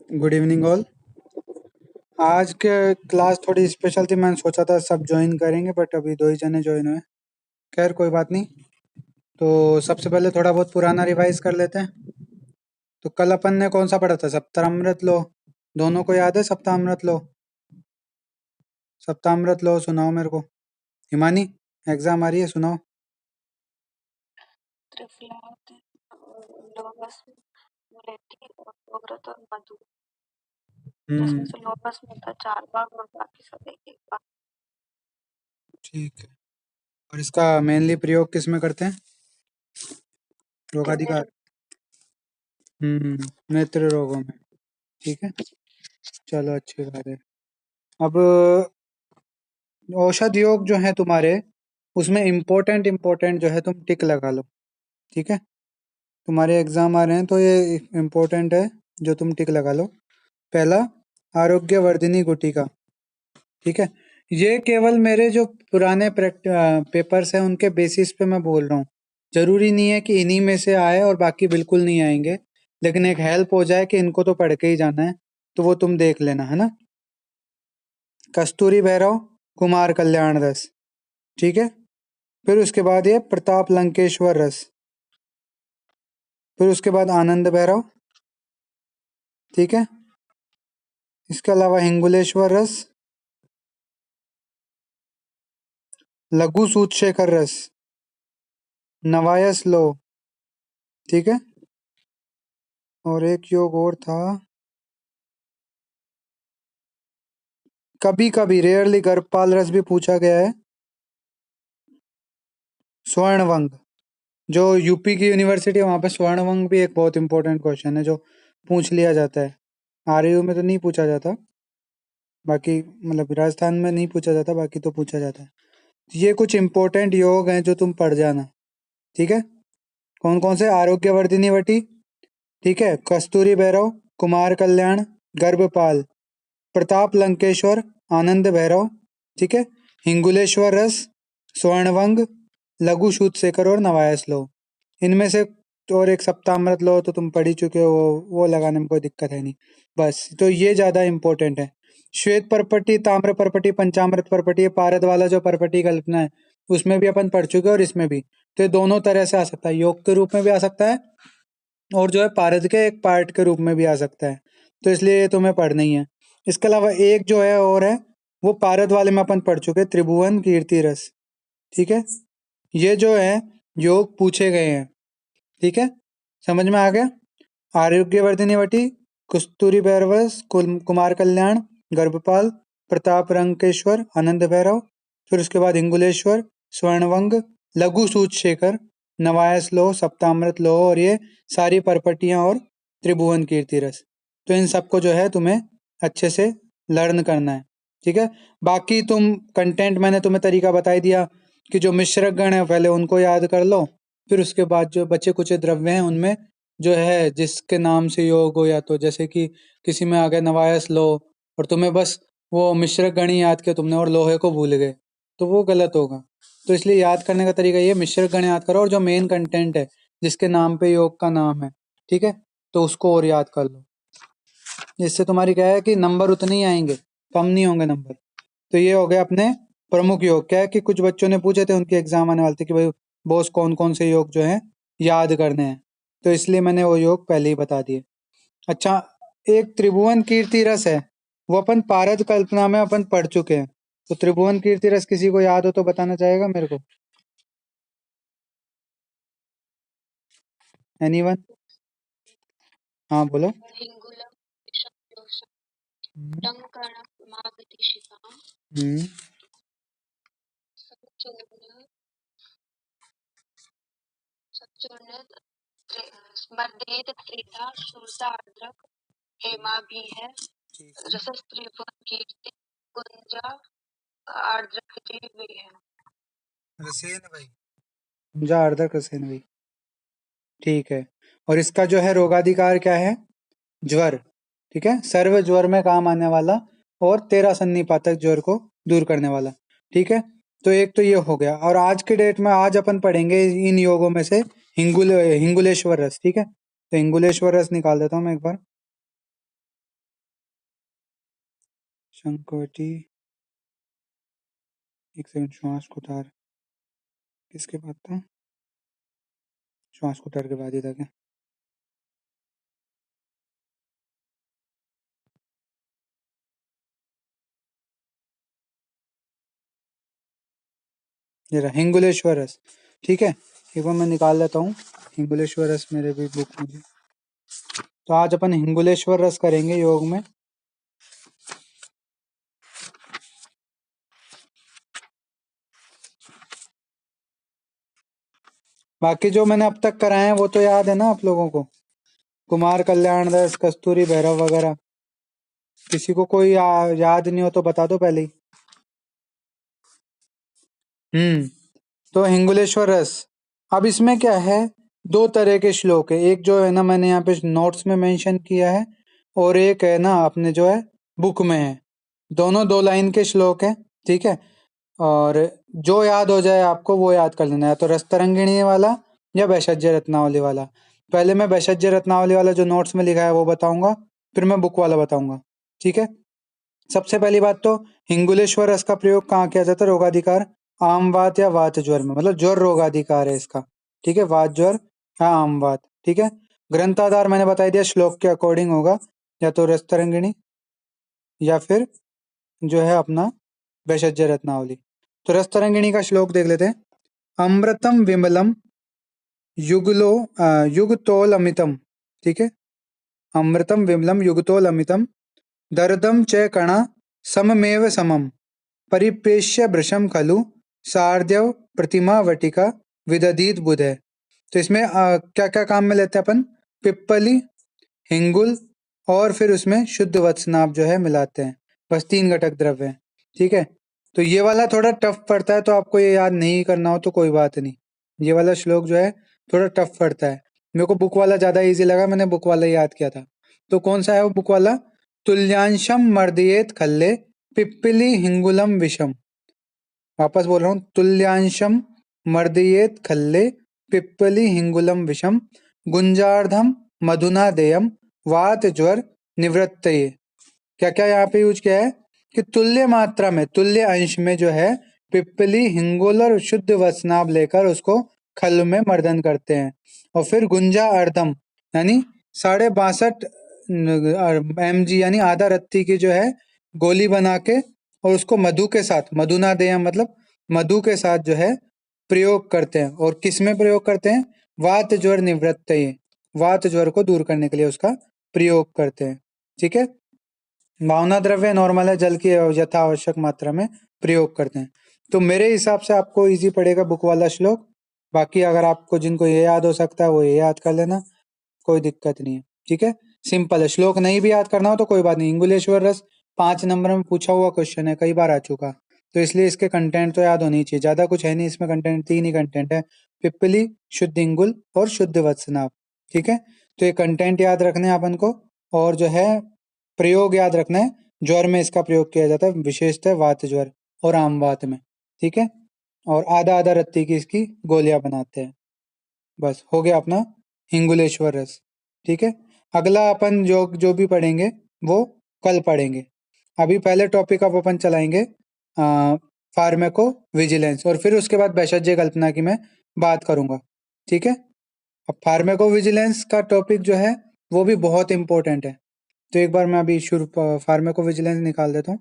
Good evening all. आज के class थोड़ी स्पेशल थी, मैंने सोचा था सब ज्वाइन करेंगे बट अभी दो ही जने ज्वाइन हुए। खैर कोई बात नहीं। तो सबसे पहले थोड़ा बहुत पुराना रिवाइज कर लेते हैं। तो कल अपन ने कौन सा पढ़ा था? सप्तामृत लो। दोनों को याद है सप्तामृत लो? सप्तामृत लो सुनाओ मेरे को। हिमानी, एग्जाम आ रही है, सुनाओ। हम्म। ठीक है। और इसका मेनली प्रयोग किस में करते हैं? रोगाधिकार। नेत्र रोगों में। ठीक है, चलो अच्छी बात है। अब औषध योग जो है तुम्हारे, उसमें इम्पोर्टेंट इम्पोर्टेंट जो है तुम टिक लगा लो। ठीक है, तुम्हारे एग्जाम आ रहे हैं तो ये इम्पोर्टेंट है जो तुम टिक लगा लो। पहला, आरोग्यवर्धिनी गुटिका। ठीक है, ये केवल मेरे जो पुराने पेपर्स हैं उनके बेसिस पे मैं बोल रहा हूँ। जरूरी नहीं है कि इन्हीं में से आए और बाकी बिल्कुल नहीं आएंगे, लेकिन एक हेल्प हो जाए कि इनको तो पढ़ के ही जाना है, तो वो तुम देख लेना, है ना। कस्तूरी भैरव, कुमार कल्याण रस। ठीक है, फिर उसके बाद ये प्रताप लंकेश्वर रस, फिर उसके बाद आनंद भैरव। ठीक है, इसके अलावा हिंगुलेश्वर रस, लघु सूतशेखर रस, नवायस लो। ठीक है, और एक योग और था, कभी कभी रेयरली गर्भपाल रस भी पूछा गया है, स्वर्णवंग। जो यूपी की यूनिवर्सिटी है वहां पे स्वर्णवंग भी एक बहुत इंपॉर्टेंट क्वेश्चन है जो पूछ लिया जाता है। आरयू में तो नहीं पूछा जाता, बाकी मतलब राजस्थान में नहीं पूछा जाता, बाकी तो पूछा जाता है। ये कुछ इंपॉर्टेंट योग हैं जो तुम पढ़ जाना। ठीक है, कौन कौन से? आरोग्यवर्धिनी वटी, ठीक है, कस्तूरी भैरव, कुमार कल्याण, गर्भपाल, प्रताप लंकेश्वर, आनंद भैरव। ठीक है, हिंगुलेश्वर रस, स्वर्णवंग, लघु शेखर और नवायस लो। इनमें से और एक सप्तामृत लो तो तुम पढ़ ही चुके हो, वो लगाने में कोई दिक्कत है नहीं। बस तो ये ज्यादा इंपॉर्टेंट है। श्वेत परपटी, ताम्र परपटी, पंचामृत परपटी, ये पारद वाला जो परपटी कल्पना है उसमें भी अपन पढ़ चुके हैं, और इसमें भी। तो ये दोनों तरह से आ सकता है, योग के रूप में भी आ सकता है और जो है पारद के एक पार्ट के रूप में भी आ सकता है। तो इसलिए ये तुम्हें पढ़ना ही है। इसके अलावा एक जो है और है, वो पारद वाले में अपन पढ़ चुके हैं, त्रिभुवन कीर्ति रस। ठीक है, ये जो है योग पूछे गए हैं। ठीक है, समझ में आ गया? आरोग्यवर्धिनी वटी, कस्तूरी भैरवस, कुमार कल्याण, गर्भपाल, प्रताप रंकेश्वर, आनंद भैरव, फिर उसके बाद हिंगुलेश्वर, स्वर्णवंग, लघु शेखर, नवायस लो, सप्तामृत लो, और ये सारी परपटियां और त्रिभुवन कीर्ति रस। तो इन सबको जो है तुम्हें अच्छे से लर्न करना है। ठीक है, बाकी तुम कंटेंट मैंने तुम्हें तरीका बता ही दिया कि जो मिश्रक गण है पहले उनको याद कर लो, फिर उसके बाद जो बचे कुछ द्रव्य हैं उनमें जो है जिसके नाम से योग हो, या तो जैसे कि किसी में आ गया नवायस लो और तुम्हें बस वो मिश्रक गण ही याद किया तुमने और लोहे को भूल गए, तो वो गलत होगा। तो इसलिए याद करने का तरीका ये, मिश्रक गण याद करो और जो मेन कंटेंट है जिसके नाम पे योग का नाम है, ठीक है, तो उसको और याद कर लो। इससे तुम्हारी क्या है कि नंबर उतने ही आएंगे, कम नहीं होंगे नंबर। तो ये हो गया अपने प्रमुख योग। क्या है कि कुछ बच्चों ने पूछे थे, उनके एग्जाम आने वाले थे कि भाई बॉस कौन कौन से योग जो है याद करने हैं, तो इसलिए मैंने वो योग पहले ही बता दिए। अच्छा, एक त्रिभुवन कीर्ति रस है, वो अपन पारद कल्पना में अपन पढ़ चुके हैं। तो त्रिभुवन कीर्ति रस किसी को याद हो तो बताना चाहेगा मेरे को? एनीवन? हाँ बोलो। हम्म। हम्म। ठीक है, रसेन भाई, जा अर्धक रसेन भाई। ठीक है, और इसका जो है रोगाधिकार क्या है? ज्वर। ठीक है, सर्व ज्वर में काम आने वाला और तेरह सन्निपातक ज्वर को दूर करने वाला। ठीक है, तो एक तो ये हो गया, और आज के डेट में आज अपन पढ़ेंगे इन योगों में से हिंगुलेश्वर रस। ठीक है, तो हिंगुलेश्वर रस निकाल देता हूँ मैं एक बार। संकवटी, एक सेकंड, श्वास कुठार किसके बाद था? श्वास कुठार के बाद ही था क्या? ये रहा हिंगुलेश्वर रस। ठीक है, एक बार मैं निकाल लेता हूँ हिंगुलेश्वर रस मेरे भी बुक में। तो आज अपन हिंगुलेश्वर रस करेंगे योग में। बाकी जो मैंने अब तक कराए हैं वो तो याद है ना आप लोगों को? कुमार कल्याण दास, कस्तूरी भैरव वगैरह। किसी को कोई याद नहीं हो तो बता दो पहले ही। तो हिंगुलेश्वर रस। अब इसमें क्या है, दो तरह के श्लोक है। एक जो है ना मैंने यहाँ पे नोट्स में मेंशन किया है, और एक है ना अपने जो है बुक में है। दोनों 2 लाइन के श्लोक है। ठीक है, और जो याद हो जाए आपको वो याद कर लेना है, तो रसतरंगिणी वाला या वैशज्य रत्नावली वाला। पहले मैं वैशज्य रत्नावली वाला जो नोट्स में लिखा है वो बताऊंगा, फिर मैं बुक वाला बताऊंगा। ठीक है, सबसे पहली बात तो हिंगुलेश्वर रस का प्रयोग कहाँ किया जाता है? रोगाधिकार, आम वात या वात ज्वर में, मतलब ज्वर रोगाधिकार है इसका। ठीक है, वात ज्वर या आम वात। ठीक है, ग्रंथाधार मैंने बता दिया, श्लोक के अकॉर्डिंग होगा, या तो रसतरंगिणी या फिर जो है अपना वैशज्य रत्नावली। तो रसतरंगिणी का श्लोक देख लेते हैं। अमृतम विमलम युगलो युगतोल अमितम। ठीक है, अमृतम विमलम युगतोल अमितम दर्दम च कणा सममेव समम परिपेश्य भृशम खलु सार्ध्यव प्रतिमा वटिका विदधीत बुध है। तो इसमें क्या क्या काम में लेते हैं अपन? पिप्पली, हिंगुल, और फिर उसमें शुद्ध वत्सनाभ जो है मिलाते हैं। बस 3 घटक द्रव्य हैं। ठीक है, तो ये वाला थोड़ा टफ पड़ता है, तो आपको ये याद नहीं करना हो तो कोई बात नहीं। ये वाला श्लोक जो है थोड़ा टफ पड़ता है। मेरे को बुक वाला ज्यादा इजी लगा, मैंने बुक वाला याद किया था। तो कौन सा है वो बुक वाला? तुल्यांशम मर्दयेत खल्ले पिप्पली हिंगुलम विषम। वापस बोल रहा हूँ, तुल्यांशम मर्दयेत खल्ले पिप्पली हिंगुलम विषम गुंजार्धम मधुना देयम वात ज्वर निवृत्तये। क्या क्या यहाँ पे यूज किया है कि तुल्य मात्रा में, तुल्य अंश में जो है पिप्पली, हिंगुल और शुद्ध वसनाभ लेकर उसको खल में मर्दन करते हैं। और फिर गुंजा अर्धम यानी 62.5 mg यानी आधा रत्ती की जो है गोली बना के, और उसको मधु के साथ, मधुना देयम मतलब मधु के साथ जो है प्रयोग करते हैं। और किस में प्रयोग करते हैं? वात ज्वर निवृत्तये, वात ज्वर को दूर करने के लिए उसका प्रयोग करते हैं। ठीक है, भावना द्रव्य नॉर्मल है, जल की यथा आवश्यक मात्रा में प्रयोग करते हैं। तो मेरे हिसाब से आपको इजी पड़ेगा बुक वाला श्लोक। बाकी अगर आपको जिनको ये याद हो सकता है वो ये याद कर लेना, कोई दिक्कत नहीं है। ठीक है, सिंपल है। श्लोक नहीं भी याद करना हो तो कोई बात नहीं। इंगुलेश्वर रस 5 नंबर में पूछा हुआ क्वेश्चन है, कई बार आ चुका, तो इसलिए इसके कंटेंट तो याद होनी चाहिए। ज्यादा कुछ है नहीं इसमें कंटेंट, 3 ही कंटेंट है, पिप्पली, शुद्ध इंगुल और शुद्ध वत्सनाभ। ठीक है, तो ये कंटेंट याद रखने हैं अपन को, और जो है प्रयोग याद रखना है। ज्वर में इसका प्रयोग किया जाता है, विशेषतः वात ज्वर और आम वात में। ठीक है, और आधा आधा रत्ती की इसकी गोलियां बनाते हैं। बस हो गया अपना हिंगुलेश्वर रस। ठीक है, अगला अपन जो जो भी पढ़ेंगे वो कल पढ़ेंगे। अभी पहले टॉपिक अब अपन चलाएंगे फार्मेको विजिलेंस, और फिर उसके बाद वैशज्य कल्पना की मैं बात करूंगा। ठीक है, अब फार्मेको विजिलेंस का टॉपिक जो है वो भी बहुत इंपॉर्टेंट है। तो एक बार मैं अभी शुरू फार्मेको विजिलेंस निकाल देता हूँ।